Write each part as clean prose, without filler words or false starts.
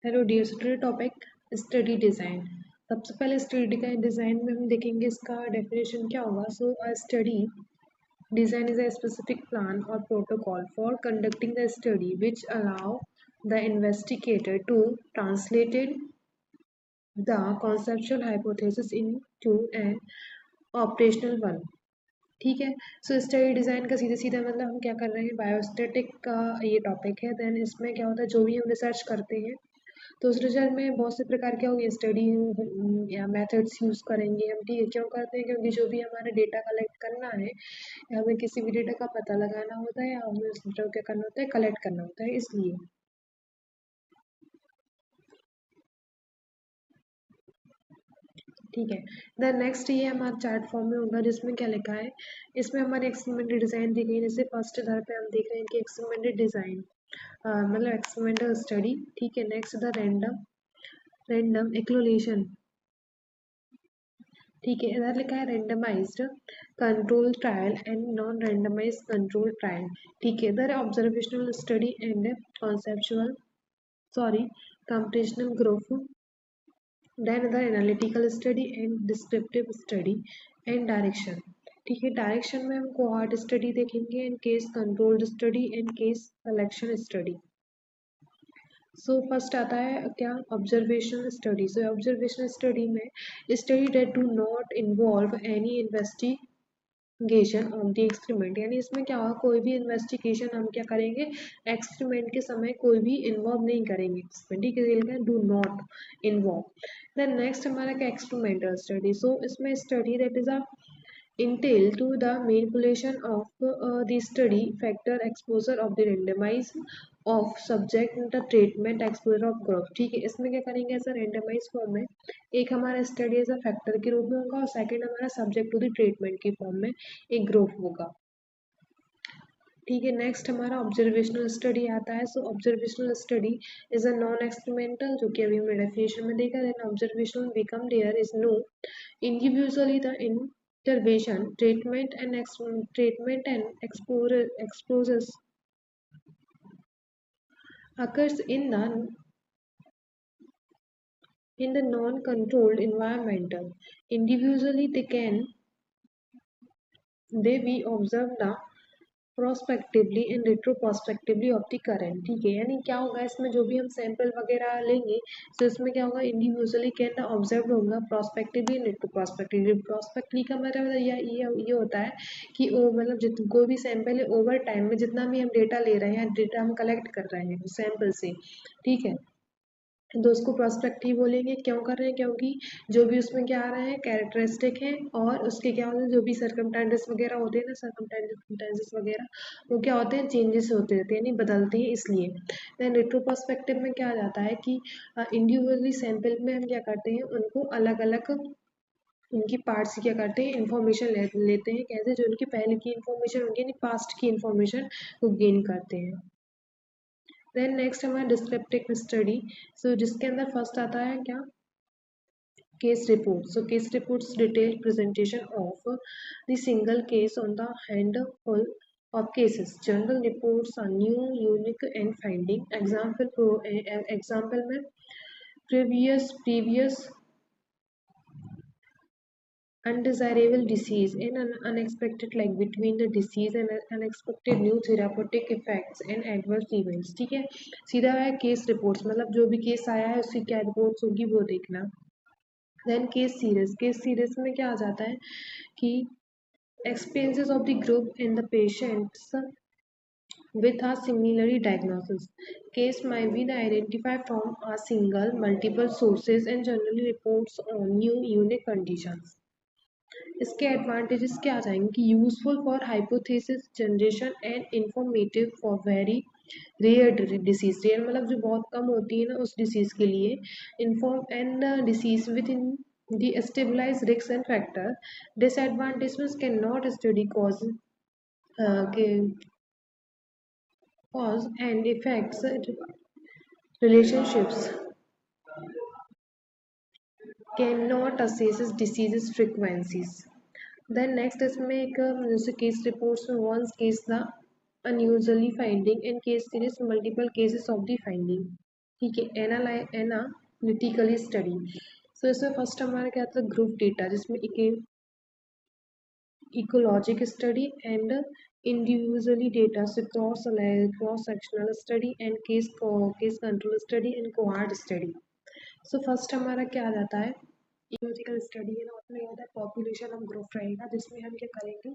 Hello dear study topic study design. सबसे पहले study का डिज़ाइन में हम देखेंगे इसका डेफिनेशन क्या होगा। So a study design is a specific plan और protocol for conducting the study which allow the investigator to translated the conceptual hypothesis into an operational one. ठीक है। सो स्टडी डिज़ाइन का सीधा सीधा मतलब हम क्या कर रहे हैं, बायोस्टैटिक का ये टॉपिक है। देन इसमें क्या होता है, जो भी हम रिसर्च करते हैं तो उस रिजल्ट में बहुत से प्रकार के होंगे स्टडी या मेथड्स यूज़ करेंगे हम। ठीक है, क्यों करते हैं, क्योंकि जो भी हमारा डेटा कलेक्ट करना है या हमें किसी भी डेटा का पता लगाना होता है या हमें उस डेटा को क्या करना होता है, कलेक्ट करना होता है, इसलिए। ठीक है। देन नेक्स्ट ये हमारा चार्ट फॉर्म में होगा जिसमें क्या लिखा है, इसमें हमारे एक्सपेरिमेंटल डिज़ाइन दी गई है। जैसे फर्स्ट आधार पे हम देख रहे हैं कि एक्सपेरिमेंटल डिज़ाइन मतलब एक्सपेरिमेंटल स्टडी। ठीक है। Next the random random allocation. ठीक है, इधर लिखा है randomised control trial and non randomised control trial. ठीक है, इधर observational study and conceptual sorry computational group. Then इधर analytical study and descriptive study and direction. ठीक है, डायरेक्शन में हम कोहॉर्ट स्टडी देखेंगे and case controlled study and case collection study. So first आता है क्या, ऑब्जर्वेशनल स्टडी। सो ऑब्जर्वेशनल स्टडी में study that do not involve any investigation on the experiment, यानी इसमें क्या होगा, कोई भी इन्वेस्टिगेशन हम क्या करेंगे, एक्सपेरिमेंट के समय कोई भी इन्वॉल्व नहीं करेंगे एक्सपेरिमेंट। ठीक है, do not involve. Then next हमारा क्या, एक्सपेरिमेंटल स्टडी। सो इसमें study that is a entail to the manipulation of the study factor exposure of the randomized of subject the treatment exposure of group। ठीक है, इसमें क्या करेंगे, ऐसा randomise form में एक हमारा स्टडी एज अ फैक्टर के रूप में होगा और सेकंड हमारा सब्जेक्ट टू द ट्रीटमेंट की फॉर्म में एक ग्रुप होगा। ठीक है, नेक्स्ट हमारा ऑब्जर्वेशनल स्टडी आता है। So observational study is a non experimental, जो कि अभी हमने डेफिनेशन में देखा है। Observational become there is no individually the intervention treatment and exposures occurs in the non-controlled environmental. Individually they be observed the prospectively and retroprospectively of the current. ठीक है, यानी क्या होगा, इसमें जो भी हम सैंपल वगैरह लेंगे तो इसमें क्या होगा, इंडिविजुअली कैन ऑब्जर्व होगा, प्रोस्पेक्टिवली एंड रेट्रोप्रोस्पेक्टिवली। प्रोस्पेक्टली का मतलब ये होता है कि वो मतलब जित कोई भी सैंपल है ओवर टाइम में जितना भी हम डेटा ले रहे हैं, डेटा हम कलेक्ट कर रहे हैं सैंपल से। ठीक है, तो उसको प्रोस्पेक्टिव बोलेंगे। क्यों कर रहे हैं, क्योंकि जो भी उसमें क्या आ रहा है, कैरेक्टरिस्टिक है और उसके क्या होते हैं, जो भी सर्कमटेंसेस वगैरह होते हैं ना, सर्कमटेंसेस वगैरह वो क्या होते हैं, चेंजेस होते रहते हैं, यानी बदलते हैं, इसलिए। देन रेट्रोपर्सपेक्टिव में क्या आ जाता है कि इंडिविजुअली सैंपल में हम क्या करते हैं, उनको अलग अलग उनकी पार्ट्स क्या करते हैं, इन्फॉर्मेशन लेते हैं। कैसे, जो उनकी पहले की इन्फॉर्मेशन होगी, यानी पास्ट की इन्फॉर्मेशन को गेन करते हैं। देन नेक्स्ट हमारा डिस्क्रिप्टिव स्टडी। सो जिसके अंदर फर्स्ट आता है क्या, case report. So case reports detailed presentation of the single case on the handful of cases. Journal reports are new, unique and finding. Example में previous undesirable disease and an unexpected like between the disease and unexpected new therapeutic effects and adverse events। ठीक है, सीधा है case reports, मतलब जो भी case आया है उसकी क्या रिपोर्ट्स होगी वो देखना। देन केस सीरीज में क्या आ जाता है कि experiences of the group in the patients with a similarly diagnosis. Case might be identified from a single, multiple sources and generally reports on new unique conditions. इसके advantages क्या आ जाएंगे कि useful for hypothesis generation and informative for very rare disease. Rare मतलब जो बहुत कम होती है ना उस डिसीज के लिए। Inform and disease with in the stabilized risks and factor. Disadvantages cannot study cause and effects relationships, cannot assess diseases frequencies. Then next इसमें एक जैसे केस रिपोर्ट्स में once case the unusually finding and case series multiple cases of the finding। ठीक है, analytically study. So इसमें first हमारा क्या था, ग्रुप डेटा, जिसमें ecologic study and individually data, so cross sectional study and case control study and cohort study. So first हमारा क्या आ जाता है, इकोलॉजिकल स्टडी है ना, उसमें ये होता है पॉपुलेशन ऑफ ग्रुप रहेगा, जिसमें हम क्या करेंगे,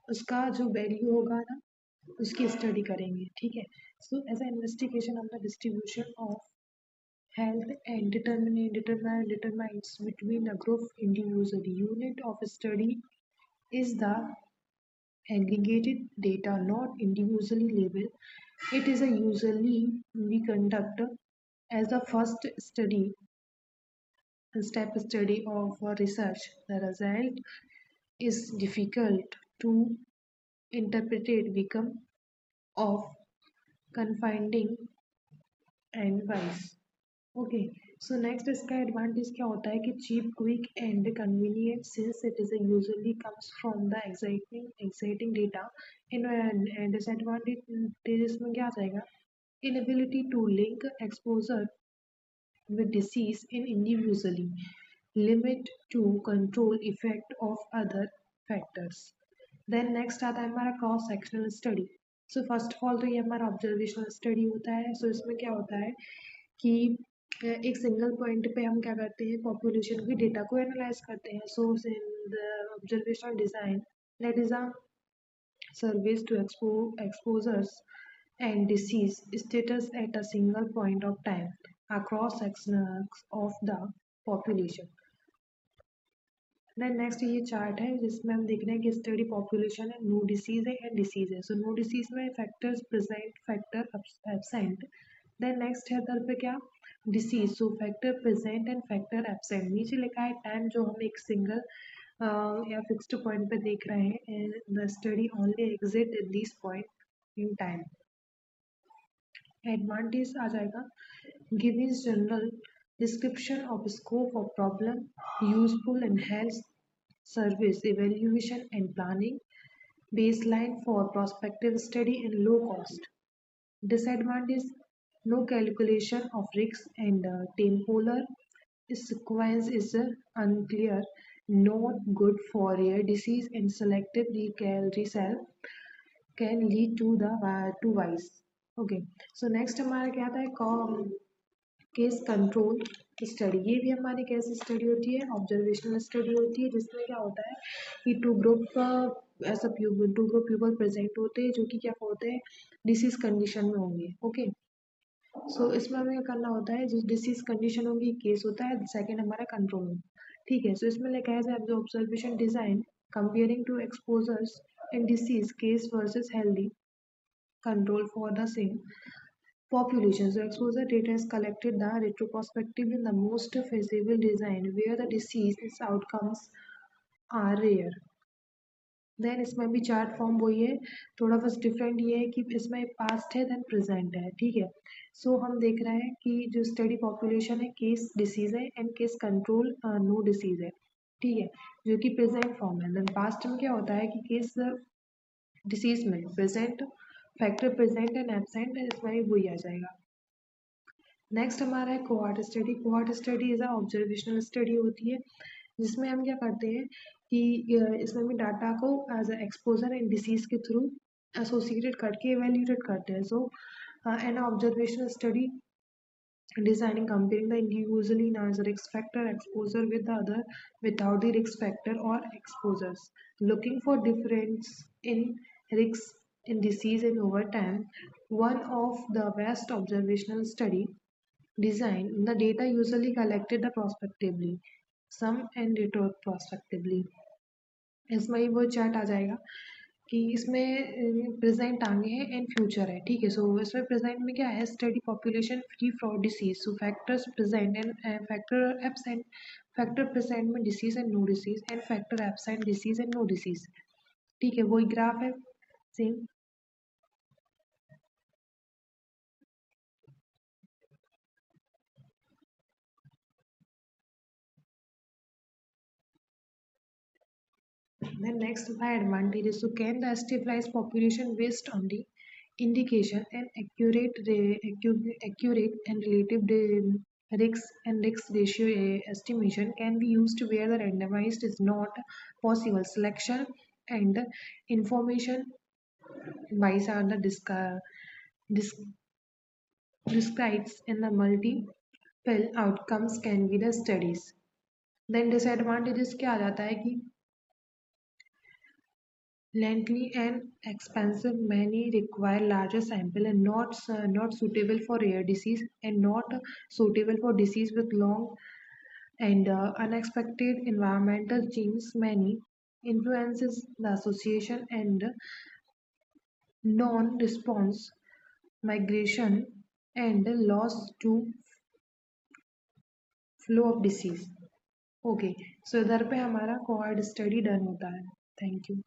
उसका जो वैल्यू होगा ना, उसकी स्टडी करेंगे। ठीक है, so as a investigation of the distribution of health and determines between a group individually. Unit of study is the aggregated data, not individually labeled. It is a usually we conduct as the first step study of research. The result is difficult to interpret, become of confounding and wise. Okay, so next इसका advantage क्या होता है कि cheap, quick and convenient, since it is usually comes from the exciting data. इन disadvantages में क्या आ जाएगा, inability to link exposure with disease in individually, limit to control effect of other factors. Then next आता है हमारा cross sectional study. So first of all तो ये हमारा ऑब्जर्वेशनल स्टडी होता है। सो इसमें क्या होता है कि एक सिंगल पॉइंट पे हम क्या करते हैं, पॉपुलेशन की डेटा को एनालाइज करते हैं। So in the observational design, that is a service to exposures and disease status at a single point of time across sections of the population. Then next ये चार्ट है, जिसमें हम देख रहे हैं कि स्टडी पॉपुलेशन है, नो डिसीज है एंड डिसीज है। सो नो डिसीज में factors present, factor absent. Then next है इधर पे क्या, disease, so factor present and factor absent. नीचे लिखा है टाइम, जो हम एक सिंगल या फिक्स्ड पॉइंट पे देख रहे हैं, the study only exit at this point in time. Advantage आ जाएगा, giving general description of scope of problem, useful in health service evaluation and planning, baseline for prospective study and low cost. Disadvantage, no calculation of risks and temporal sequence is unclear, not good for rare disease, and selective resell can lead to the to vice. Okay, so next हमारा क्या आता है, case control study. ये भी हमारी कैसी study होती है, ऑब्जर्वेशनल स्टडी होती है, जिसमें क्या होता है कि टू ग्रुप ऐसा टू ग्रुप पीपल प्रेजेंट होते हैं, जो कि क्या होते हैं, डिसीज कंडीशन में होंगे। ओके, सो इसमें हमें करना होता है, जो डिसीज कंडीशन होगी केस होता है, सेकंड हमारा कंट्रोल। ठीक है, सो इसमें लिखा है observation design comparing to exposures in disease case versus healthy control for the same population. So exposure data is collected the retrospective in the most feasible design where the disease outcomes are rare. देन इसमें भी chart form वही है, थोड़ा बस different ये है कि इसमें पास्ट है देन प्रेजेंट है। ठीक है, सो हम देख रहे हैं कि जो स्टडी पॉपुलेशन है, केस डिसीज है and case control no disease है। ठीक है, जो कि प्रेजेंट फॉर्म है। देन पास्ट में क्या होता है कि केस डिसीज में present, factor present and absent, इसमें भी वही आ जाएगा। नेक्स्ट हमारा है cohort study. Cohort study is a observational study होती है, जिसमें हम क्या करते हैं कि इसमें भी डाटा को as a exposure and disease के थ्रू एसोसिएटेड करके इवेल्यूएट करते हैं। So an observational study designing comparing the individually as a risk factor exposure with the other without the risk factor or exposures, looking for difference in risks in disease and over time. One of the best observational study design, the data usually collected the prospectively, some and retrospectively। इसमें ही वो chart आ जाएगा कि इसमें present आगे है and future है। ठीक है, सो इसमें प्रेजेंट में क्या है, study population free from disease, so factors present and factor absent. Factor present में disease and no disease and factor absent disease and no disease. ठीक है, वही ग्राफ है same. Then next, the advantages. So can the stabilize population based on the indication and accurate and relative risk ratio estimation can be used where the randomized is not possible. Selection and information bias are the dis- described in the multiple outcomes can be the studies. Then disadvantages क्या आ जाता है कि lengthy and expensive, many require larger sample and not suitable for rare disease and not suitable for disease with long and unexpected environmental changes. Many influences the association and non-response, migration and loss to flow of disease. Okay so इधर पे हमारा cohort study done होता है. Thank you.